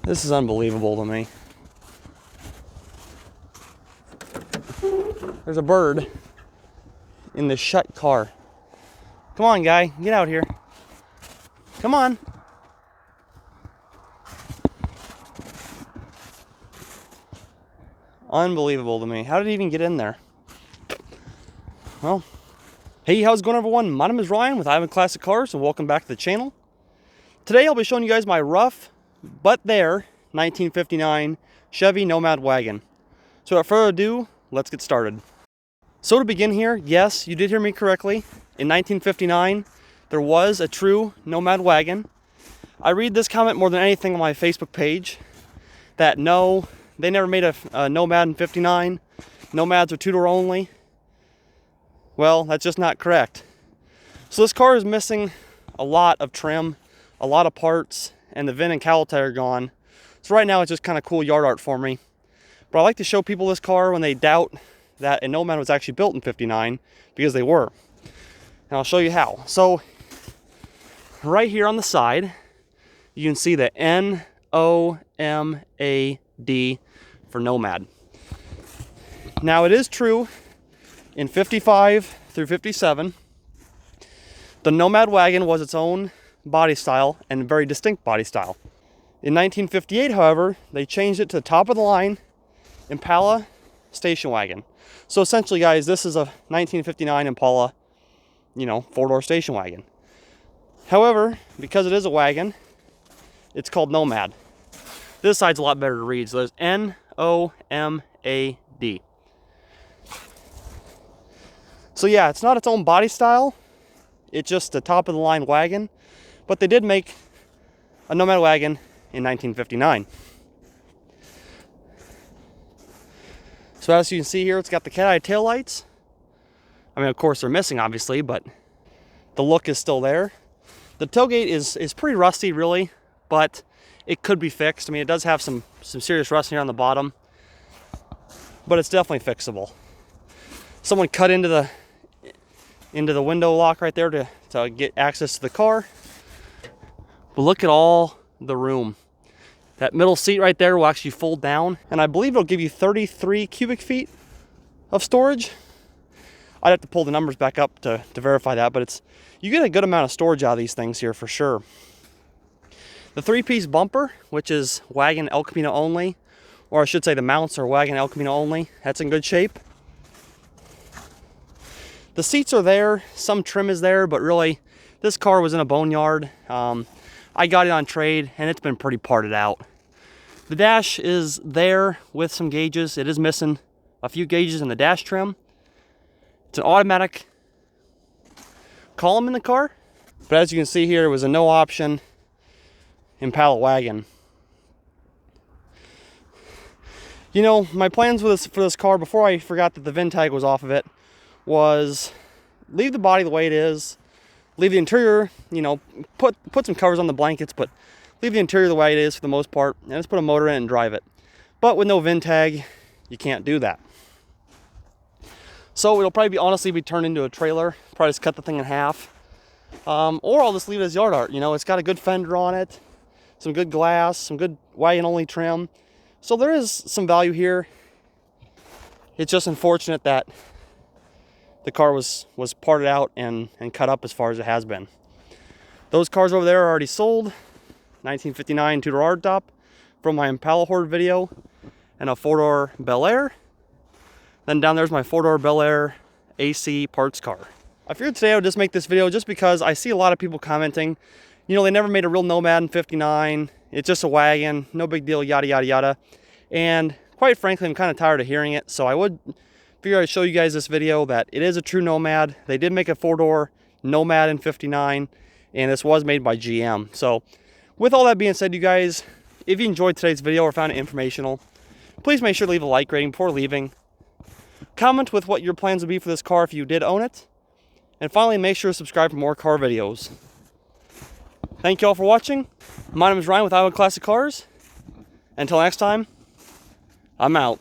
This is unbelievable to me. There's a bird in the shut car. Come on, guy, get out here. Come on. Unbelievable to me. How did he even get in there? Well, hey, how's it going, everyone? My name is Ryan with Ivan Classic Cars, and welcome back to the channel. Today I'll be showing you guys my rough but there 1959 Chevy Nomad wagon. So without further ado, let's get started. So to begin here, yes, you did hear me correctly. In 1959, there was a true Nomad wagon. I read this comment more than anything on my Facebook page, that no, they never made a Nomad in 59. Nomads are two-door only. Well, that's just not correct. So this car is missing a lot of trim, a lot of parts, and the VIN and cowl tire are gone. So right now it's just kind of cool yard art for me. But I like to show people this car when they doubt that a Nomad was actually built in 59, because they were. And I'll show you how. So right here on the side, you can see the NOMAD for Nomad. Now it is true, in 55 through 57, the Nomad wagon was its own body style and a very distinct body style. In 1958, however, they changed it to the top of the line Impala station wagon. So essentially, guys, this is a 1959 Impala, you know, four-door station wagon. However, because it is a wagon, it's called Nomad. This side's a lot better to read. So there's N-O-M-A-D. So yeah, it's not its own body style. It's just the top of the line wagon. But they did make a Nomad wagon in 1959. So as you can see here, it's got the cat-eye taillights. I mean, of course, they're missing, obviously, but the look is still there. The tailgate is pretty rusty, really, but it could be fixed. I mean, it does have some serious rust here on the bottom, but it's definitely fixable. Someone cut into the window lock right there to get access to the car. But look at all the room. That middle seat right there will actually fold down, and I believe it'll give you 33 cubic feet of storage. I'd have to pull the numbers back up to verify that, but you get a good amount of storage out of these things here for sure. The three-piece bumper, which is wagon El Camino only, or I should say the mounts are wagon El Camino only, that's in good shape. The seats are there, some trim is there, but really, this car was in a boneyard. I got it on trade, and it's been pretty parted out. The dash is there with some gauges. It is missing a few gauges in the dash trim. It's an automatic column in the car, but as you can see here, it was a no option Impala wagon. You know, my plans for this car, before I forgot that the VIN tag was off of it, was leave the body the way it is, leave the interior, you know, put some covers on the blankets, but leave the interior the way it is for the most part, and just put a motor in it and drive it. But with no VIN tag, you can't do that. So it'll probably honestly be turned into a trailer. Probably just cut the thing in half. Or I'll just leave it as yard art. You know, it's got a good fender on it, some good glass, some good wagon-only trim. So there is some value here. It's just unfortunate that the car was parted out and cut up as far as it has been. Those cars over there are already sold. 1959 two-door hardtop from my Impala Horde video, and a four-door Bel Air. Then down there's my four-door Bel Air AC parts car. I figured today I would just make this video just because I see a lot of people commenting, you know, they never made a real Nomad in 59. It's just a wagon, no big deal, yada, yada, yada. And quite frankly, I'm kind of tired of hearing it. So I would figure I'd show you guys this video that it is a true Nomad. They did make a four-door Nomad in 59, and this was made by GM. So with all that being said, you guys, if you enjoyed today's video or found it informational, please make sure to leave a like rating before leaving. Comment with what your plans would be for this car if you did own it. And finally, make sure to subscribe for more car videos. Thank you all for watching. My name is Ryan with Ivan Classic Cars. Until next time, I'm out.